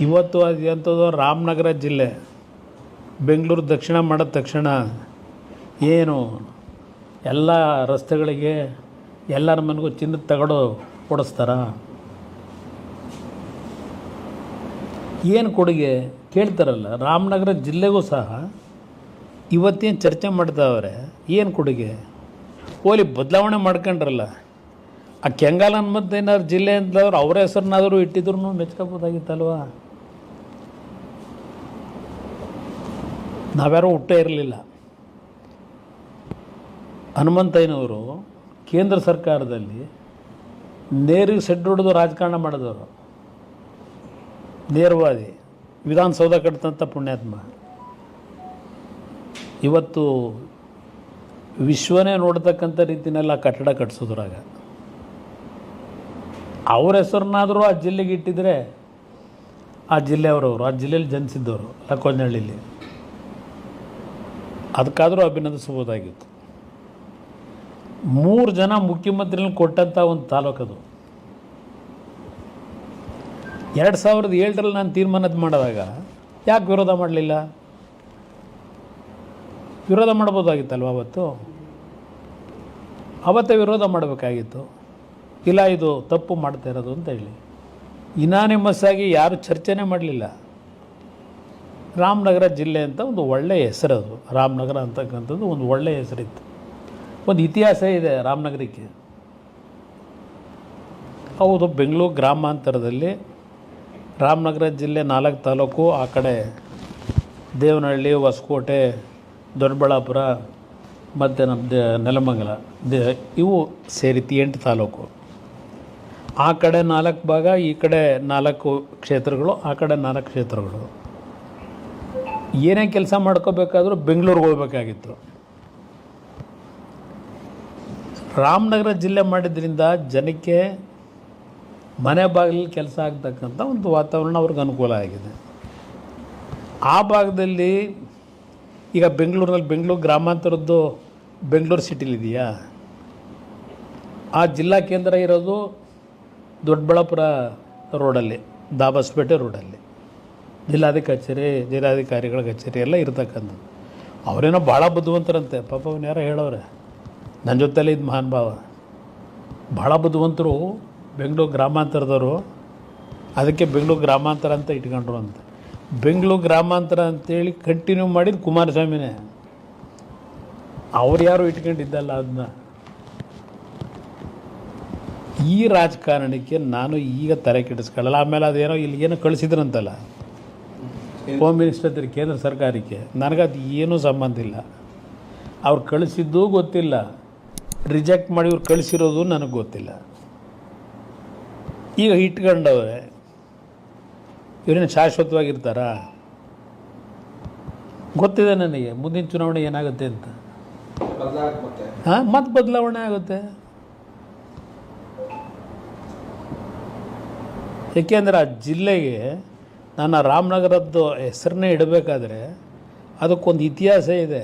ಇವತ್ತು ಅದು ಎಂಥದ್ದು ರಾಮನಗರ ಜಿಲ್ಲೆ ಬೆಂಗಳೂರು ದಕ್ಷಿಣ ಮಾಡಿದ ತಕ್ಷಣ ಏನು ಎಲ್ಲ ರಸ್ತೆಗಳಿಗೆ ಎಲ್ಲರ ಮನೆಗೂ ಚಿನ್ನದ ತಗಡು ಕೊಡಿಸ್ತಾರ? ಏನು ಕೊಡುಗೆ ಕೇಳ್ತಾರಲ್ಲ. ರಾಮನಗರ ಜಿಲ್ಲೆಗೂ ಸಹ ಇವತ್ತೇನು ಚರ್ಚೆ ಮಾಡ್ತಾವ್ರೆ, ಏನು ಕೊಡುಗೆ? ಓಲಿ ಬದಲಾವಣೆ ಮಾಡ್ಕೊಂಡ್ರಲ್ಲ. ಆ ಕೆಂಗಾಲ ಹನುಮಂತಯ್ಯನವ್ರ ಜಿಲ್ಲೆ ಅಂತಂದ್ರೆ ಅವರ ಹೆಸರನ್ನಾದರೂ ಇಟ್ಟಿದ್ರು ಮೆಚ್ಕೋಬೋದಾಗಿತ್ತಲ್ವ? ನಾವ್ಯಾರೂ ಹುಟ್ಟೇ ಇರಲಿಲ್ಲ. ಹನುಮಂತಯ್ಯನವರು ಕೇಂದ್ರ ಸರ್ಕಾರದಲ್ಲಿ ನೇರಿಗೆ ಸೆಡ್ ಹೊಡೆದು ರಾಜಕಾರಣ ಮಾಡಿದವರು, ನೇರವಾದಿ, ವಿಧಾನಸೌಧ ಕಟ್ಟಿದಂಥ ಪುಣ್ಯಾತ್ಮ. ಇವತ್ತು ವಿಶ್ವನೇ ನೋಡ್ತಕ್ಕಂಥ ರೀತಿನೆಲ್ಲ ಕಟ್ಟಡ ಕಟ್ಟಿಸೋದ್ರಾಗ ಅವ್ರ ಹೆಸರನ್ನಾದರೂ ಆ ಜಿಲ್ಲೆಗೆ ಇಟ್ಟಿದ್ರೆ ಆ ಜಿಲ್ಲೆಯವರವರು, ಆ ಜಿಲ್ಲೆಯಲ್ಲಿ ಜನಿಸಿದ್ದವರು ಲಕ್ಕೋಜನಹಳ್ಳಿಲಿ, ಅದಕ್ಕಾದರೂ ಅಭಿನಂದಿಸ್ಬೋದಾಗಿತ್ತು. 3 ಜನ ಮುಖ್ಯಮಂತ್ರಿಗಳನ್ನ ಕೊಟ್ಟಂಥ ಒಂದು ತಾಲೂಕದು. 2007ರಲ್ಲಿ ನಾನು ತೀರ್ಮಾನದ ಮಾಡಿದಾಗ ಯಾಕೆ ವಿರೋಧ ಮಾಡಲಿಲ್ಲ? ವಿರೋಧ ಮಾಡ್ಬೋದಾಗಿತ್ತಲ್ವ? ಅವತ್ತೇ ವಿರೋಧ ಮಾಡಬೇಕಾಗಿತ್ತು. ಇಲ್ಲ, ಇದು ತಪ್ಪು ಮಾಡ್ತಾ ಇರೋದು ಅಂತ ಹೇಳಿ ಇನಾನಿಮಸ್ ಆಗಿ ಯಾರು ಚರ್ಚೆನೇ ಮಾಡಲಿಲ್ಲ. ರಾಮನಗರ ಜಿಲ್ಲೆ ಅಂತ ಒಂದು ಒಳ್ಳೆಯ ಹೆಸರದು. ರಾಮನಗರ ಅಂತಕ್ಕಂಥದ್ದು ಒಂದು ಒಳ್ಳೆಯ ಹೆಸರಿತ್ತು, ಒಂದು ಇತಿಹಾಸ ಇದೆ ರಾಮನಗರಕ್ಕೆ. ಹೌದು, ಬೆಂಗಳೂರು ಗ್ರಾಮಾಂತರದಲ್ಲಿ ರಾಮನಗರ ಜಿಲ್ಲೆ 4 ತಾಲೂಕು, ಆ ಕಡೆ ದೇವನಹಳ್ಳಿ, ಹೊಸಕೋಟೆ, ದೊಡ್ಡಬಳ್ಳಾಪುರ ಮತ್ತು ನಮ್ಮ ನೆಲಮಂಗಲ, ಇವು ಸೇರಿತು 8 ತಾಲೂಕು. ಆ ಕಡೆ 4 ಭಾಗ, ಈ ಕಡೆ 4 ಕ್ಷೇತ್ರಗಳು, ಆ ಕಡೆ 4 ಕ್ಷೇತ್ರಗಳು. ಏನೇ ಕೆಲಸ ಮಾಡ್ಕೋಬೇಕಾದ್ರೂ ಬೆಂಗಳೂರಿಗೆ ಹೋಗ್ಬೇಕಾಗಿತ್ತು. ರಾಮನಗರ ಜಿಲ್ಲೆ ಮಾಡಿದ್ರಿಂದ ಜನಕ್ಕೆ ಮನೆ ಬಾಗಿಲಲ್ಲಿ ಕೆಲಸ ಆಗ್ತಕ್ಕಂಥ ಒಂದು ವಾತಾವರಣ ಅವ್ರಿಗೆ ಅನುಕೂಲ ಆಗಿದೆ. ಆ ಭಾಗದಲ್ಲಿ ಈಗ ಬೆಂಗಳೂರಲ್ಲಿ, ಬೆಂಗಳೂರು ಗ್ರಾಮಾಂತರದ್ದು ಬೆಂಗಳೂರು ಸಿಟಿಲಿದೆಯಾ? ಆ ಜಿಲ್ಲಾ ಕೇಂದ್ರ ಇರೋದು ದೊಡ್ಡಬಳ್ಳಾಪುರ ರೋಡಲ್ಲಿ, ದಾಬಸ್ಪೇಟೆ ರೋಡಲ್ಲಿ ಜಿಲ್ಲಾಧಿಕಾರಿಗಳ ಕಚೇರಿ ಎಲ್ಲ ಇರ್ತಕ್ಕಂಥದ್ದು. ಅವರೇನೋ ಭಾಳ ಬುದ್ಧಿವಂತರಂತೆ, ಪಾಪ ಅವನು ಯಾರೋ ಹೇಳೋರೆ, ನನ್ನ ಜೊತೆಲಿ ಇದು ಮಹಾನ್ ಭಾವ, ಭಾಳ ಬುದ್ಧಿವಂತರು ಬೆಂಗಳೂರು ಗ್ರಾಮಾಂತರದವರು, ಅದಕ್ಕೆ ಬೆಂಗಳೂರು ಗ್ರಾಮಾಂತರ ಅಂತ ಇಟ್ಕೊಂಡ್ರು ಅಂತ. ಬೆಂಗಳೂರು ಗ್ರಾಮಾಂತರ ಅಂತೇಳಿ ಕಂಟಿನ್ಯೂ ಮಾಡಿದ್ದು ಕುಮಾರಸ್ವಾಮಿನೇ. ಅವ್ರು ಯಾರು ಇಟ್ಕೊಂಡಿದ್ದಲ್ಲ ಅದನ್ನ. ಈ ರಾಜಕಾರಣಕ್ಕೆ ನಾನು ಈಗ ತಲೆ ಕೆಡಿಸ್ಕೊಳ್ಳಲ್ಲ. ಆಮೇಲೆ ಅದೇನೋ ಇಲ್ಲಿಗೇನೋ ಕಳಿಸಿದ್ರಂತಲ್ಲ ಹೋಮ್ ಮಿನಿಸ್ಟರ್ ಕೇಂದ್ರ ಸರ್ಕಾರಕ್ಕೆ, ನನಗದು ಏನೂ ಸಂಬಂಧ ಇಲ್ಲ. ಅವ್ರು ಕಳಿಸಿದ್ದೂ ಗೊತ್ತಿಲ್ಲ, ರಿಜೆಕ್ಟ್ ಮಾಡಿ ಇವ್ರು ಕಳಿಸಿರೋದು ನನಗೆ ಗೊತ್ತಿಲ್ಲ. ಈಗ ಇಟ್ಕೊಂಡವ್ರೆ, ಇವರೇನು ಶಾಶ್ವತವಾಗಿರ್ತಾರಾ? ಗೊತ್ತಿದೆ ನನಗೆ ಮುಂದಿನ ಚುನಾವಣೆ ಏನಾಗುತ್ತೆ ಅಂತ. ಮತ್ತೆ ಬದಲಾವಣೆ ಆಗುತ್ತೆ. ಏಕೆಂದರೆ ಆ ಜಿಲ್ಲೆಗೆ ನನ್ನ ರಾಮನಗರದ್ದು ಹೆಸರನ್ನೇ ಇಡಬೇಕಾದ್ರೆ ಅದಕ್ಕೊಂದು ಇತಿಹಾಸ ಇದೆ.